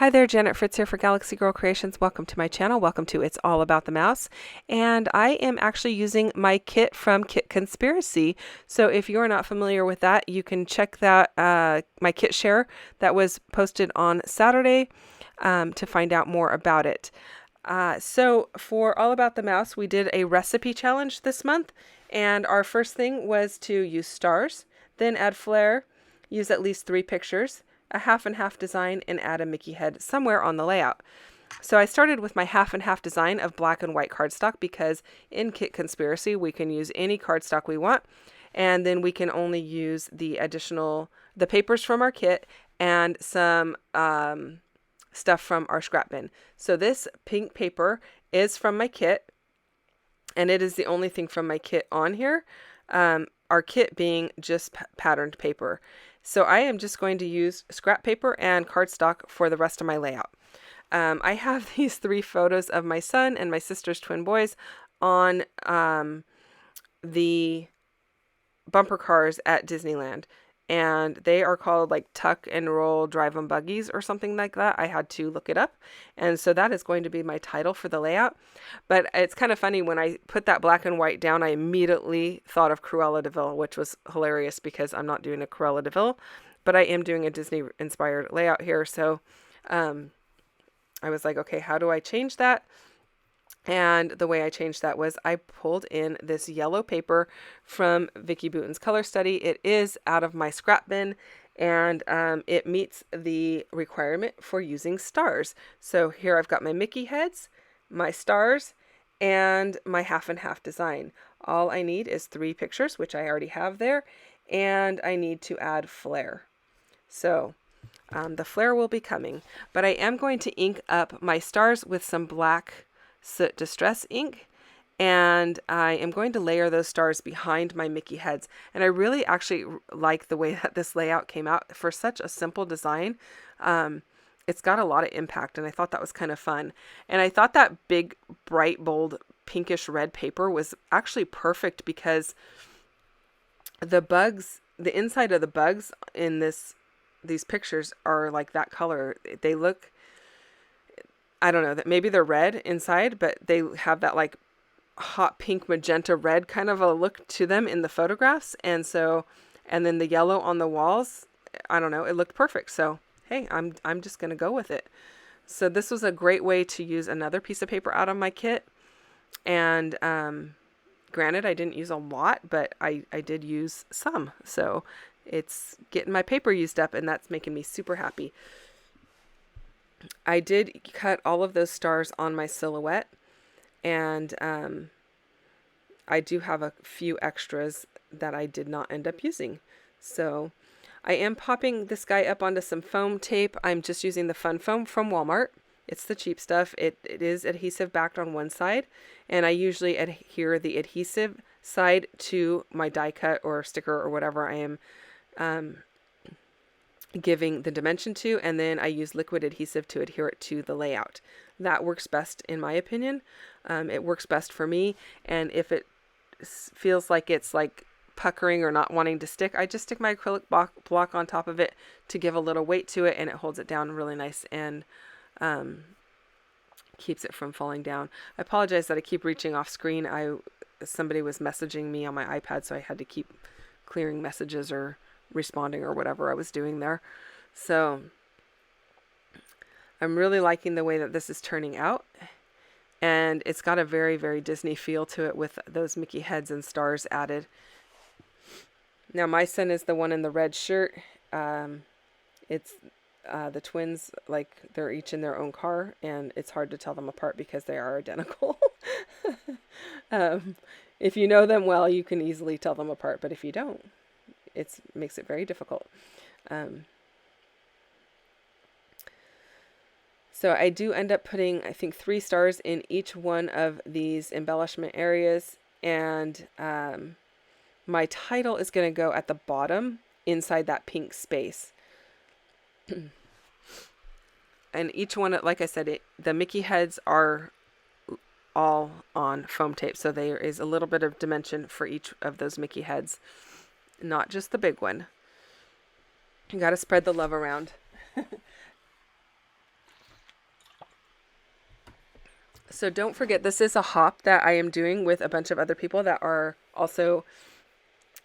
Hi there, Janet Fritz here for Galaxy Girl Creations. Welcome to my channel. Welcome to It's All About the Mouse. And I am actually using my kit from Kit Conspiracy. So if you're not familiar with that, you can check that my kit share that was posted on Saturday to find out more about it. So for All About the Mouse, we did a recipe challenge this month. And our first thing was to use stars, then add flair, use at least 3 pictures, a half and half design, and add a Mickey head somewhere on the layout. So I started with my half and half design of black and white cardstock because in Kit Conspiracy we can use any cardstock we want, and then we can only use the papers from our kit and some stuff from our scrap bin. So this pink paper is from my kit, and it is the only thing from my kit on here, our kit being just patterned paper. So I am just going to use scrap paper and cardstock for the rest of my layout. I have these 3 photos of my son and my sister's twin boys on the bumper cars at Disneyland. And they are called like Tuck and Roll Drive 'em Buggies or something like that. I had to look it up. And so that is going to be my title for the layout. But it's kind of funny, when I put that black and white down, I immediately thought of Cruella de Vil, which was hilarious because I'm not doing a Cruella de Vil, but I am doing a Disney inspired layout here. So I was like, okay, how do I change that? And the way I changed that was I pulled in this yellow paper from Vicki Boutin's Color Study. It is out of my scrap bin, and it meets the requirement for using stars. So here I've got my Mickey heads, my stars, and my half and half design. All I need is 3 pictures, which I already have there, and I need to add flair. So the flair will be coming, but I am going to ink up my stars with some black Soot Distress ink, and I am going to layer those stars behind my Mickey heads. And I really actually like the way that this layout came out for such a simple design. It's got a lot of impact, and I thought that was kind of fun. And I thought that big, bright, bold, pinkish red paper was actually perfect because the inside of the bugs in these pictures are like that color. They look, I don't know, that maybe they're red inside, but they have that like hot pink magenta red kind of a look to them in the photographs. And then the yellow on the walls, I don't know, it looked perfect. So, hey, I'm just going to go with it. So this was a great way to use another piece of paper out of my kit. And granted, I didn't use a lot, but I did use some. So it's getting my paper used up, and that's making me super happy. I did cut all of those stars on my silhouette, and I do have a few extras that I did not end up using. So I am popping this guy up onto some foam tape. I'm just using the Fun Foam from Walmart. It's the cheap stuff. It is adhesive backed on one side, and I usually adhere the adhesive side to my die cut or sticker or whatever I am giving the dimension to, and then I use liquid adhesive to adhere it to the layout. That works best in my opinion. It works best for me, and if it feels like it's like puckering or not wanting to stick, I just stick my acrylic block on top of it to give a little weight to it, and it holds it down really nice and keeps it from falling down. I apologize that I keep reaching off screen. Somebody was messaging me on my iPad, so I had to keep clearing messages or responding or whatever I was doing there. So I'm really liking the way that this is turning out, and it's got a very, very Disney feel to it with those Mickey heads and stars added. Now my son is the one in the red shirt. It's the twins, like they're each in their own car, and it's hard to tell them apart because they are identical. If you know them well, you can easily tell them apart, but if you don't, it makes it very difficult. So I do end up putting, I think, 3 stars in each one of these embellishment areas, and my title is going to go at the bottom inside that pink space. And each one, like I said, the Mickey heads are all on foam tape, so there is a little bit of dimension for each of those Mickey heads, not just the big one. You got to spread the love around. So don't forget, this is a hop that I am doing with a bunch of other people that are also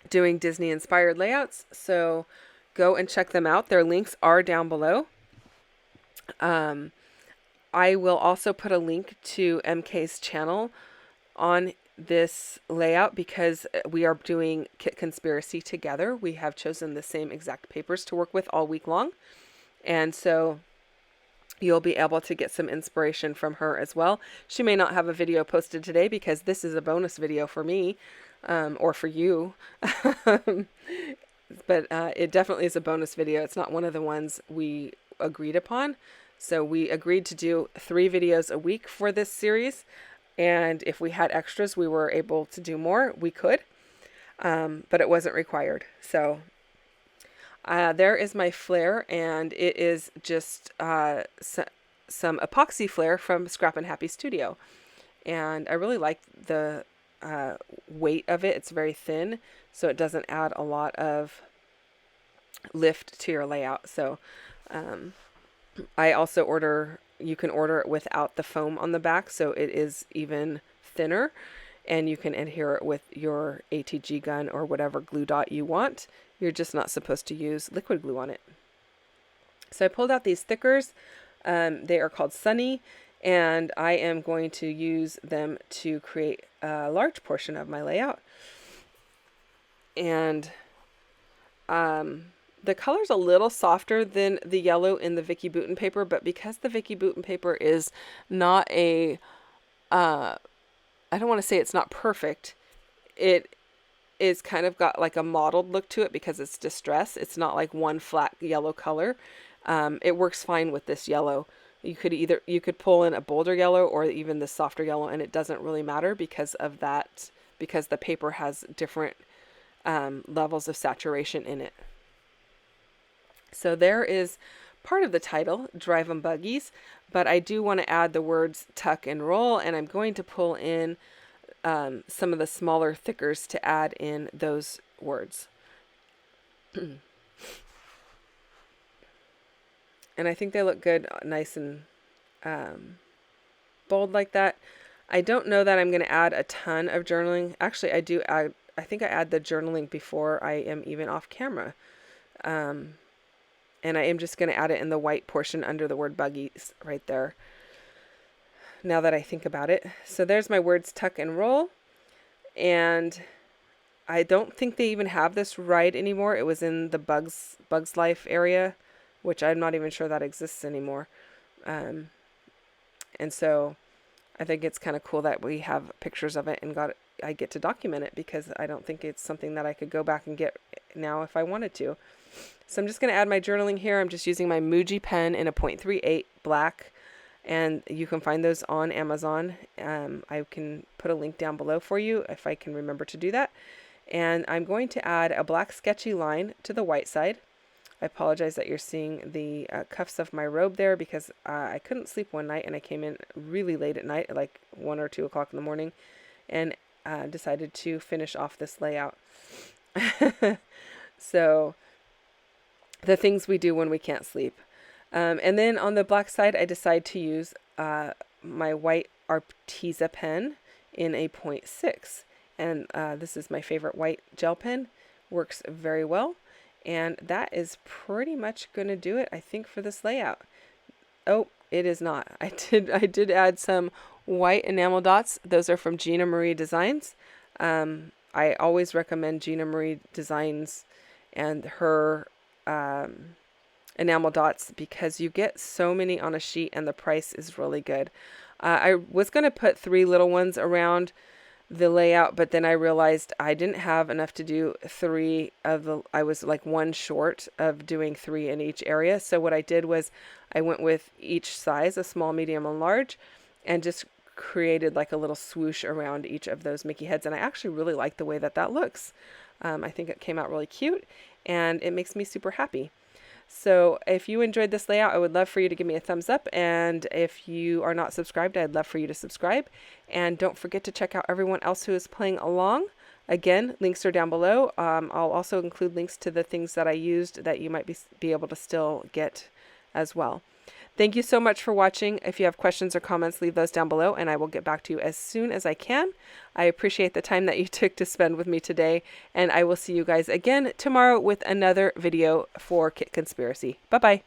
doing Disney inspired layouts. So go and check them out. Their links are down below. I will also put a link to MK's channel on this layout because we are doing Kit Conspiracy together. We have chosen the same exact papers to work with all week long. And so you'll be able to get some inspiration from her as well. She may not have a video posted today because this is a bonus video for me, or for you. But it definitely is a bonus video. It's not one of the ones we agreed upon. So we agreed to do 3 videos a week for this series. And if we had extras, we were able to do more. We could, but it wasn't required. So there is my flare, and it is just some epoxy flare from Scrap and Happy Studio. And I really like the weight of it. It's very thin, so it doesn't add a lot of lift to your layout. So I also you can order it without the foam on the back, so it is even thinner, and you can adhere it with your ATG gun or whatever glue dot you want. You're just not supposed to use liquid glue on it. So I pulled out these stickers. They are called Sunny, and I am going to use them to create a large portion of my layout. And the color's a little softer than the yellow in the Vicki Boutin paper, but because the Vicki Boutin paper is not a, I don't want to say it's not perfect, it is kind of got like a mottled look to it because it's distress. It's not like one flat yellow color. It works fine with this yellow. You could pull in a bolder yellow or even the softer yellow, and it doesn't really matter because of that, because the paper has different levels of saturation in it. So there is part of the title, Drive 'em Buggies, but I do want to add the words tuck and roll, and I'm going to pull in some of the smaller thickers to add in those words. And I think they look good, nice and bold like that. I don't know that I'm going to add a ton of journaling. Actually, I think I add the journaling before I am even off camera. And I am just going to add it in the white portion under the word buggies right there, now that I think about it. So there's my words tuck and roll. And I don't think they even have this right anymore. It was in the Bugs Life area, which I'm not even sure that exists anymore. And so I think it's kind of cool that we have pictures of it and I get to document it, because I don't think it's something that I could go back and get now if I wanted to. So I'm just going to add my journaling here. I'm just using my Muji pen in a 0.38 black, and you can find those on Amazon. I can put a link down below for you if I can remember to do that. And I'm going to add a black sketchy line to the white side. I apologize that you're seeing the cuffs of my robe there, because I couldn't sleep one night and I came in really late at night, like 1 or 2 o'clock in the morning, and decided to finish off this layout. So the things we do when we can't sleep. And then on the black side, I decide to use my white Arteza pen in a 0.6. And this is my favorite white gel pen. Works very well. And that is pretty much going to do it, I think, for this layout. Oh, it is not. I did add some white enamel dots. Those are from Gina Marie Designs. I always recommend Gina Marie Designs and her enamel dots, because you get so many on a sheet and the price is really good. I was going to put 3 little ones around the layout, but then I realized I didn't have enough to do 3 of the, I was like 1 short of doing 3 in each area. So what I did was I went with each size, a small, medium, and large, and just created like a little swoosh around each of those Mickey heads. And I actually really like the way that looks. I think it came out really cute, and it makes me super happy. So if you enjoyed this layout, I would love for you to give me a thumbs up. And if you are not subscribed, I'd love for you to subscribe. And don't forget to check out everyone else who is playing along. Again, links are down below. I'll also include links to the things that I used that you might be able to still get as well. Thank you so much for watching. If you have questions or comments, leave those down below and I will get back to you as soon as I can. I appreciate the time that you took to spend with me today, and I will see you guys again tomorrow with another video for Kit Conspiracy. Bye-bye.